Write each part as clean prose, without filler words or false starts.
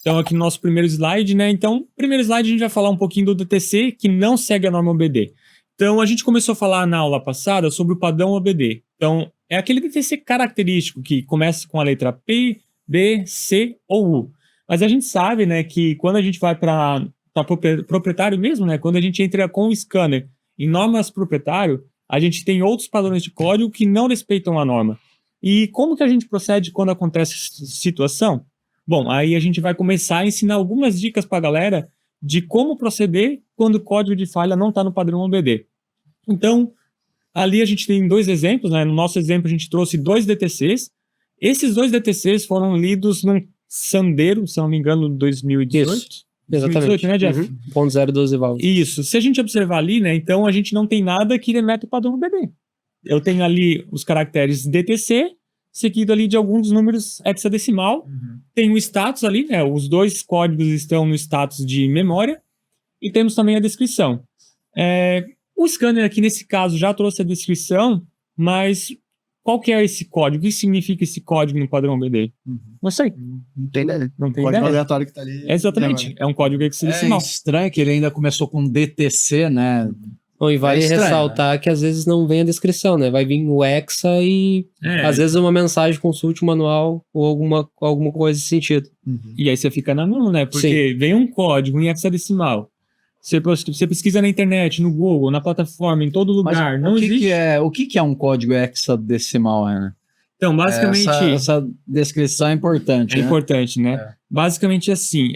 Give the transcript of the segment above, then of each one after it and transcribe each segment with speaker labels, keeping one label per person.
Speaker 1: Então, aqui no nosso primeiro slide, né? Então, primeiro slide a gente vai falar um pouquinho do DTC, que não segue a norma OBD. Então, a gente começou a falar na aula passada sobre o padrão OBD. Então, é aquele DTC característico que começa com a letra P, B, C ou U. Mas a gente sabe, né, que quando a gente vai para proprietário mesmo, né? Quando a gente entra com o scanner em normas proprietário, a gente tem outros padrões de código que não respeitam a norma. E como que a gente procede quando acontece essa situação? Bom, aí a gente vai começar a ensinar algumas dicas para a galera de como proceder quando o código de falha não está no padrão OBD. Então, ali a gente tem dois exemplos, né? No nosso exemplo, a gente trouxe 2 DTCs. Esses 2 DTCs foram lidos no Sandero, se não me engano, 2018.
Speaker 2: Isso, exatamente.
Speaker 1: 2018, né, Jeff?
Speaker 2: Ponto 012 válvulas.
Speaker 1: Isso. Se a gente observar ali, né? Então, a gente não tem nada que remete ao padrão OBD. Eu tenho ali os caracteres DTC, seguido ali de alguns números hexadecimal. Tem o status ali, né? Os 2 códigos estão no status de memória. E temos também a descrição. O scanner aqui, nesse caso, já trouxe a descrição, mas qual que é esse código? O que significa esse código no padrão OBD? Não sei.
Speaker 3: Não tem ideia.
Speaker 1: Não tem
Speaker 3: Código
Speaker 1: ideia?
Speaker 3: aleatório que tá ali.
Speaker 1: Exatamente. É um código
Speaker 4: É
Speaker 1: hexadecimal.
Speaker 4: estranho que ele ainda começou com DTC, né?
Speaker 2: Bom, e vale
Speaker 4: estranho,
Speaker 2: ressaltar que às vezes não vem a descrição, né? Vai vir o hexa e às vezes uma mensagem, consulte o manual ou alguma coisa nesse sentido.
Speaker 1: E aí você fica na mão, né? Porque vem um código em hexadecimal. Você pesquisa na internet, no Google, na plataforma, em todo lugar.
Speaker 4: Mas
Speaker 1: não existe.
Speaker 4: o que é um código hexadecimal, né?
Speaker 1: Então, basicamente...
Speaker 4: Essa descrição é importante,
Speaker 1: É
Speaker 4: né?
Speaker 1: importante, né? Basicamente assim,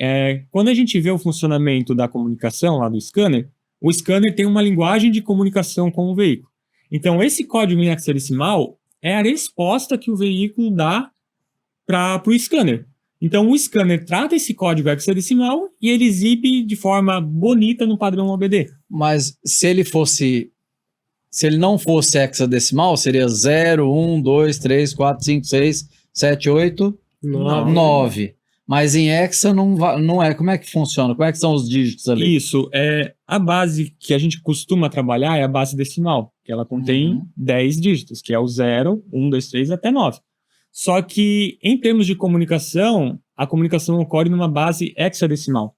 Speaker 1: quando a gente vê o funcionamento da comunicação lá do scanner, o scanner tem uma linguagem de comunicação com o veículo. Então, esse código em hexadecimal é a resposta que o veículo dá para o scanner. Então, o scanner trata esse código hexadecimal e ele exibe de forma bonita no padrão OBD.
Speaker 4: Mas se ele não fosse hexadecimal, seria 0, 1, 2, 3, 4, 5, 6, 7, 8, 9. Mas em hexa não é. Como é que funciona? Como é que são os dígitos ali?
Speaker 1: Isso, a base que a gente costuma trabalhar é a base decimal, que ela contém 10 dígitos, que é o 0, 1, 2, 3 até 9. Só que, em termos de comunicação, a comunicação ocorre numa base hexadecimal.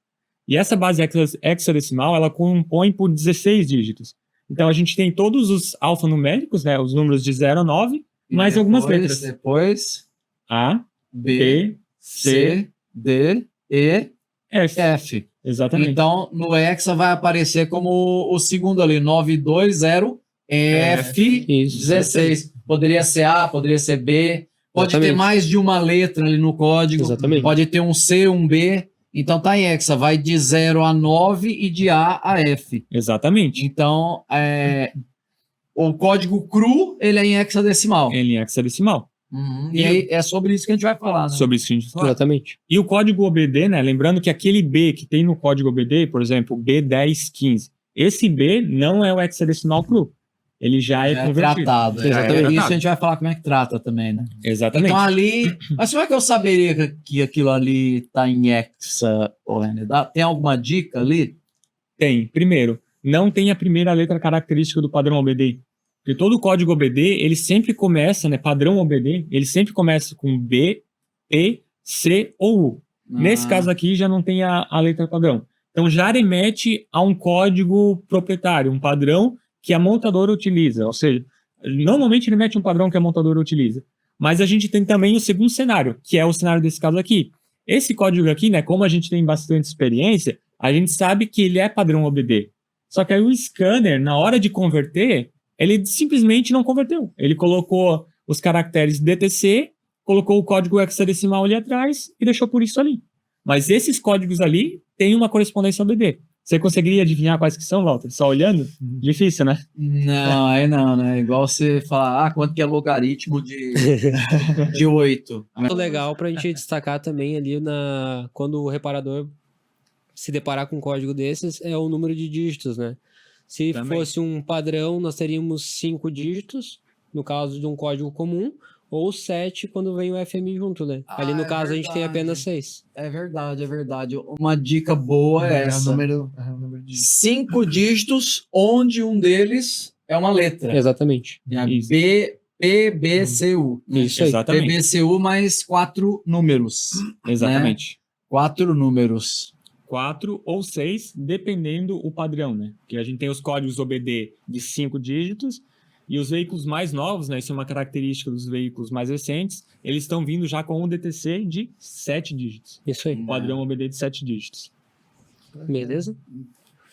Speaker 1: E essa base hexadecimal, ela compõe por 16 dígitos. Então, a gente tem todos os alfanuméricos, né, os números de 0 a 9, mais algumas letras.
Speaker 4: Depois,
Speaker 1: A,
Speaker 4: B,
Speaker 1: B, C,
Speaker 4: D, E,
Speaker 1: F.
Speaker 4: F.
Speaker 1: Exatamente.
Speaker 4: Então, no hexa vai aparecer como o segundo ali, 920 F,
Speaker 2: Isso.
Speaker 4: 16. Poderia ser A, poderia ser B. Pode ter mais de uma letra ali no código.
Speaker 2: Exatamente.
Speaker 4: Pode ter um C, um B. Então tá em hexa, vai de 0 a 9 e de A a F.
Speaker 1: Exatamente.
Speaker 4: Então, o código cru, ele é em hexadecimal.
Speaker 1: Ele é hexadecimal.
Speaker 4: E aí é sobre isso que a gente vai falar, né?
Speaker 1: Sobre isso que a gente vai falar.
Speaker 2: Exatamente.
Speaker 1: E o código OBD, né? Lembrando que aquele B que tem no código OBD, por exemplo, B1015, esse B não é o hexadecimal cru. Ele já é convertido.
Speaker 4: Tratado.
Speaker 2: Exatamente.
Speaker 4: Isso a gente vai falar como é que trata também, né?
Speaker 1: Exatamente.
Speaker 4: Então ali... Mas como é que eu saberia que aquilo ali tá em hexa, René? Tem alguma dica ali?
Speaker 1: Tem. Primeiro, não tem a primeira letra característica do padrão OBD. Porque todo o código OBD, ele sempre começa, né? Padrão OBD, ele sempre começa com B, P, C ou U. Nesse caso aqui, já não tem a letra padrão. Então, já remete a um código proprietário, um padrão que a montadora utiliza. Ou seja, normalmente remete a um padrão que a montadora utiliza. Mas a gente tem também o segundo cenário, que é o cenário desse caso aqui. Esse código aqui, né? Como a gente tem bastante experiência, a gente sabe que ele é padrão OBD. Só que aí o scanner, na hora de converter, ele simplesmente não converteu. Ele colocou os caracteres DTC, colocou o código hexadecimal ali atrás e deixou por isso ali. Mas esses códigos ali têm uma correspondência OBD. Você conseguiria adivinhar quais que são, Walter? Só olhando? Difícil, né?
Speaker 4: Não, aí não, né? Igual você falar, quanto que é logaritmo de 8.
Speaker 2: Muito legal pra gente destacar também ali quando o reparador se deparar com um código desses, é o número de dígitos, né? Se fosse um padrão, nós teríamos 5 dígitos, no caso de um código comum, ou 7 quando vem o FM junto, né? Ali no caso a gente tem apenas 6.
Speaker 4: É verdade, é verdade. Uma dica boa é essa.
Speaker 3: O número de...
Speaker 4: 5 dígitos, onde um deles é uma letra.
Speaker 2: Exatamente.
Speaker 4: B, P, B, C, U.
Speaker 2: Isso aí.
Speaker 1: Exatamente.
Speaker 4: P, B, C, U mais 4 números.
Speaker 1: Exatamente.
Speaker 4: 4 números.
Speaker 1: 4 ou 6, dependendo o padrão, né? Porque a gente tem os códigos OBD de 5 dígitos e os veículos mais novos, né? Isso é uma característica dos veículos mais recentes, eles estão vindo já com um DTC de 7 dígitos.
Speaker 2: Isso aí.
Speaker 1: Um padrão OBD de 7 dígitos.
Speaker 2: Beleza?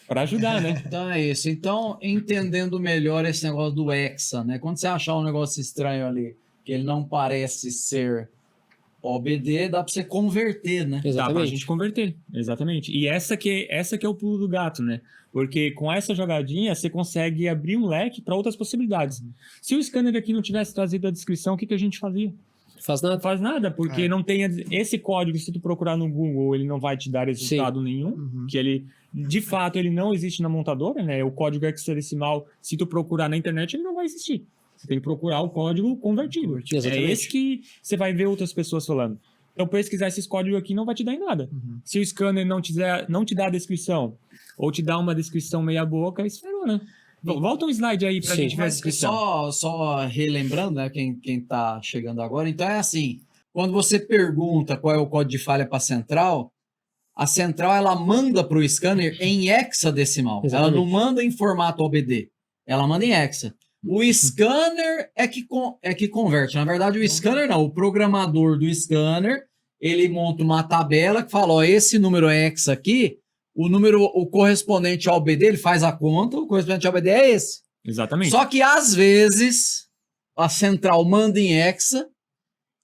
Speaker 1: Para ajudar, né?
Speaker 4: Então é isso. Então, entendendo melhor esse negócio do hexa, né? Quando você achar um negócio estranho ali, que ele não parece ser OBD, dá para você converter, né?
Speaker 1: Dá pra
Speaker 2: Exatamente.
Speaker 1: gente converter, exatamente. E essa que é o pulo do gato, né? Porque com essa jogadinha você consegue abrir um leque para outras possibilidades. Se o scanner aqui não tivesse trazido a descrição, o que a gente fazia?
Speaker 2: Faz
Speaker 1: Não
Speaker 2: nada.
Speaker 1: faz nada, porque não tem esse código, se tu procurar no Google, ele não vai te dar resultado nenhum, que ele, de fato, ele não existe na montadora, né? O código hexadecimal, se tu procurar na internet, ele não vai existir. Você tem que procurar o código convertido.
Speaker 2: Exatamente.
Speaker 1: É esse que você vai ver outras pessoas falando. Então, pesquisar esses códigos aqui não vai te dar em nada. Se o scanner não te dá a descrição, ou te dá uma descrição meia boca, esperou, né? Volta um slide aí pra gente ver a descrição.
Speaker 4: Só relembrando, né, quem tá chegando agora, então é assim, quando você pergunta qual é o código de falha para a central ela manda para o scanner em hexadecimal.
Speaker 2: Exatamente.
Speaker 4: Ela não manda em formato OBD, ela manda em hexa. O scanner é que converte. Na verdade, o scanner não, o programador do scanner, ele monta uma tabela que fala, ó, esse número é hexa aqui, o correspondente ao OBD, ele faz a conta, o correspondente ao OBD é esse.
Speaker 1: Exatamente.
Speaker 4: Só que, às vezes, a central manda em hexa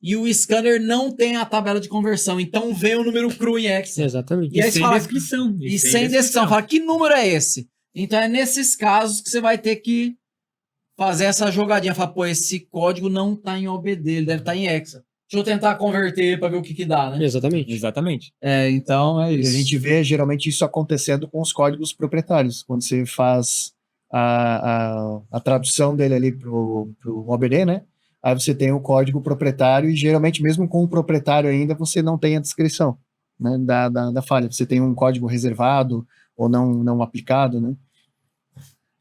Speaker 4: e o scanner não tem a tabela de conversão. Então, vem o número cru em hexa.
Speaker 2: Exatamente.
Speaker 4: E aí você
Speaker 1: sem
Speaker 4: fala,
Speaker 1: descrição.
Speaker 4: e sem descrição. Fala, que número é esse? Então, é nesses casos que você vai ter que fazer essa jogadinha. Fala, pô, esse código não está em OBD, ele deve estar em hexa. Deixa eu tentar converter para ver o que dá, né?
Speaker 2: Exatamente.
Speaker 1: Exatamente.
Speaker 4: Então, é
Speaker 3: E
Speaker 4: isso.
Speaker 3: a gente vê geralmente isso acontecendo com os códigos proprietários. Quando você faz a tradução dele ali pro OBD, né? Aí você tem o código proprietário e geralmente mesmo com o proprietário ainda você não tem a descrição, né, da falha. Você tem um código reservado ou não aplicado, né?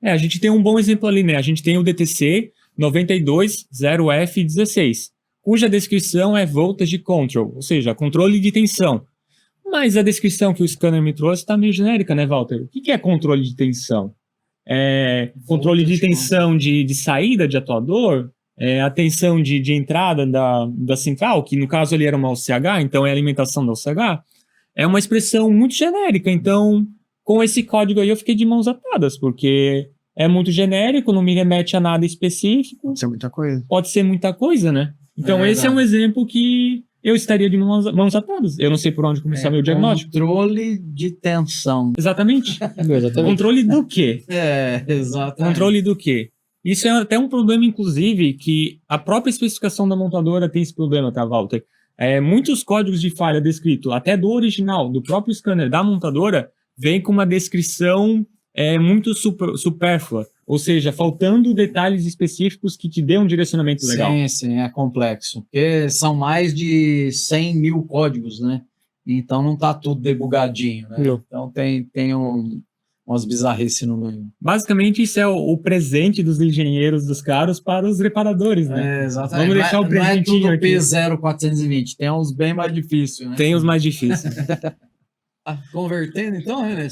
Speaker 1: A gente tem um bom exemplo ali, né? A gente tem o DTC 920F16, cuja descrição é voltage control, ou seja, controle de tensão. Mas a descrição que o scanner me trouxe está meio genérica, né, Walter? O que é controle de tensão? Controle de tensão de saída de atuador, a tensão de entrada da central, que no caso ali era uma OCH, então é a alimentação da OCH, é uma expressão muito genérica. Então, com esse código aí eu fiquei de mãos atadas, porque é muito genérico, não me remete a nada específico.
Speaker 3: Isso é muita coisa.
Speaker 1: Pode ser muita coisa, né? Então esse é um exemplo que eu estaria de mãos atadas. Eu não sei por onde começar meu diagnóstico.
Speaker 4: Controle de tensão.
Speaker 1: Exatamente.
Speaker 2: Exatamente.
Speaker 1: Controle do quê?
Speaker 4: Exatamente.
Speaker 1: Controle do quê? Isso é até um problema, inclusive, que a própria especificação da montadora tem esse problema, tá, Walter? Muitos códigos de falha descritos, até do original, do próprio scanner da montadora, vem com uma descrição muito supérflua. Ou seja, faltando detalhes específicos que te dê um direcionamento legal.
Speaker 4: Sim, é complexo. Porque são mais de 100 mil códigos, né? Então não tá tudo debugadinho, né?
Speaker 2: Não.
Speaker 4: Então tem umas bizarrices no meio.
Speaker 1: Basicamente, isso é o presente dos engenheiros dos carros para os reparadores, né?
Speaker 4: Exatamente.
Speaker 1: Vamos deixar o presentinho
Speaker 4: não é
Speaker 1: aqui.
Speaker 4: tudo P0420, tem uns bem mais difíceis, né?
Speaker 1: Tem os mais difíceis.
Speaker 4: Convertendo, então, né?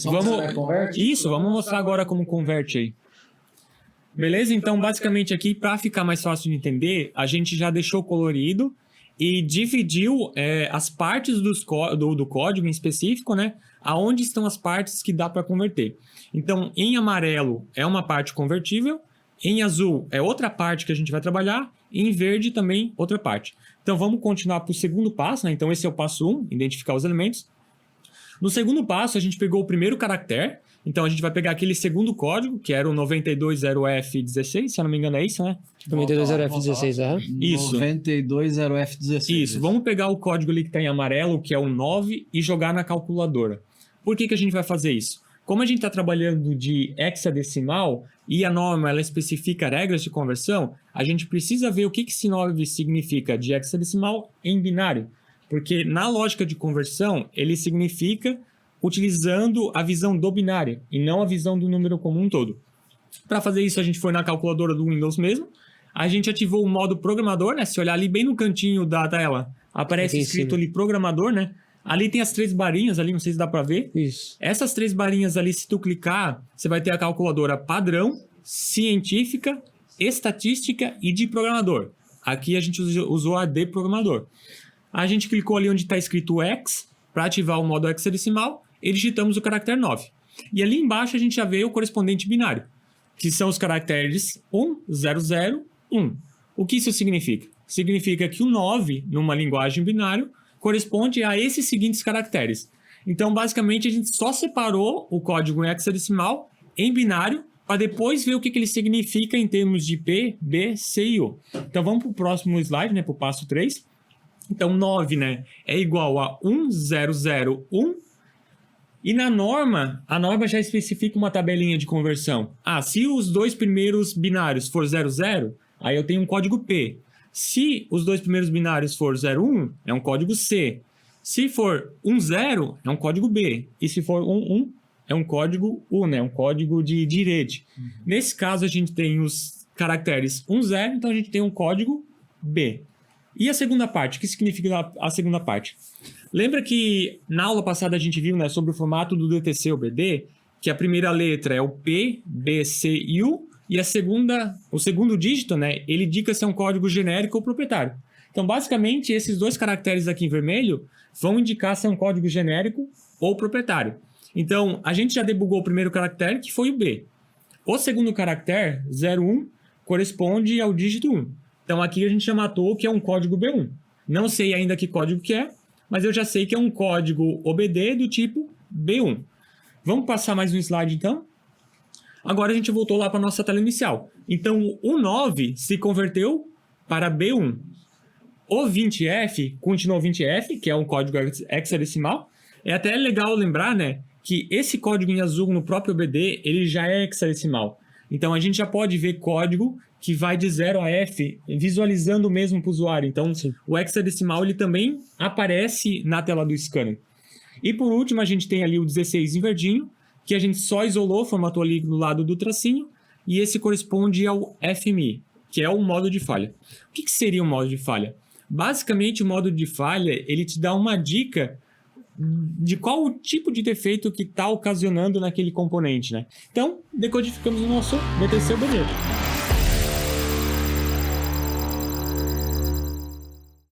Speaker 1: Vamos mostrar agora como converte aí. Beleza? Então, basicamente aqui, para ficar mais fácil de entender, a gente já deixou colorido e dividiu as partes do código em específico, né? Aonde estão as partes que dá para converter. Então, em amarelo é uma parte convertível, em azul é outra parte que a gente vai trabalhar, e em verde também outra parte. Então, vamos continuar para o segundo passo, né? Então, esse é o passo 1, identificar os elementos. No segundo passo, a gente pegou o primeiro caractere. Então, a gente vai pegar aquele segundo código, que era o 920F16, se eu não me engano é isso, né?
Speaker 2: 920F16,
Speaker 1: Isso.
Speaker 4: 920F16.
Speaker 1: Isso. Vamos pegar o código ali que está em amarelo, que é o 9, e jogar na calculadora. Por que a gente vai fazer isso? Como a gente está trabalhando de hexadecimal e a norma ela especifica regras de conversão, a gente precisa ver o que esse 9 significa de hexadecimal em binário. Porque na lógica de conversão, ele significa utilizando a visão do binário e não a visão do número comum todo. Para fazer isso, a gente foi na calculadora do Windows mesmo. A gente ativou o modo programador, né? Se olhar ali bem no cantinho da tela, aparece escrito ali programador, né? Ali tem as 3 barrinhas ali, não sei se dá para ver.
Speaker 2: Isso.
Speaker 1: Essas 3 barrinhas ali, se tu clicar, você vai ter a calculadora padrão, científica, estatística e de programador. Aqui a gente usou a de programador. A gente clicou ali onde está escrito X, para ativar o modo hexadecimal, e digitamos o caractere 9. E ali embaixo a gente já vê o correspondente binário, que são os caracteres 1, 0, 0, 1. O que isso significa? Significa que o 9, numa linguagem binário, corresponde a esses seguintes caracteres. Então, basicamente, a gente só separou o código em hexadecimal em binário para depois ver o que ele significa em termos de P, B, C e U. Então, vamos para o próximo slide, né, para o passo 3. Então, 9, né, é igual a 1001. E na norma, a norma já especifica uma tabelinha de conversão. Se os 2 primeiros binários for 00, aí eu tenho um código P. Se os 2 primeiros binários for 01, é um código C. Se for 10, é um código B. E se for 11, é um código U, né? Um código de rede. Nesse caso, a gente tem os caracteres 10, então a gente tem um código B. E a segunda parte? O que significa a segunda parte? Lembra que na aula passada a gente viu, né, sobre o formato do DTC-OBD, que a primeira letra é o P, B, C e U, e o segundo dígito, né, ele indica se é um código genérico ou proprietário. Então, basicamente, esses 2 caracteres aqui em vermelho vão indicar se é um código genérico ou proprietário. Então, a gente já debugou o primeiro caractere, que foi o B. O segundo caractere, 01, corresponde ao dígito 1. Então, aqui a gente já matou que é um código B1. Não sei ainda que código que é, mas eu já sei que é um código OBD do tipo B1. Vamos passar mais um slide, então? Agora a gente voltou lá para a nossa tela inicial. Então, o 9 se converteu para B1. O 20F continuou 20F, que é um código hexadecimal. É até legal lembrar, né, que esse código em azul no próprio OBD, ele já é hexadecimal. Então, a gente já pode ver código que vai de 0 a F, visualizando mesmo para o usuário. Então, sim, o hexadecimal ele também aparece na tela do scanner. E por último, a gente tem ali o 16 em verdinho, que a gente só isolou, formatou ali do lado do tracinho, e esse corresponde ao FMI, que é o modo de falha. O que seria o modo de falha? Basicamente, o modo de falha, ele te dá uma dica de qual o tipo de defeito que está ocasionando naquele componente, né? Então, decodificamos o nosso DTC-OBD.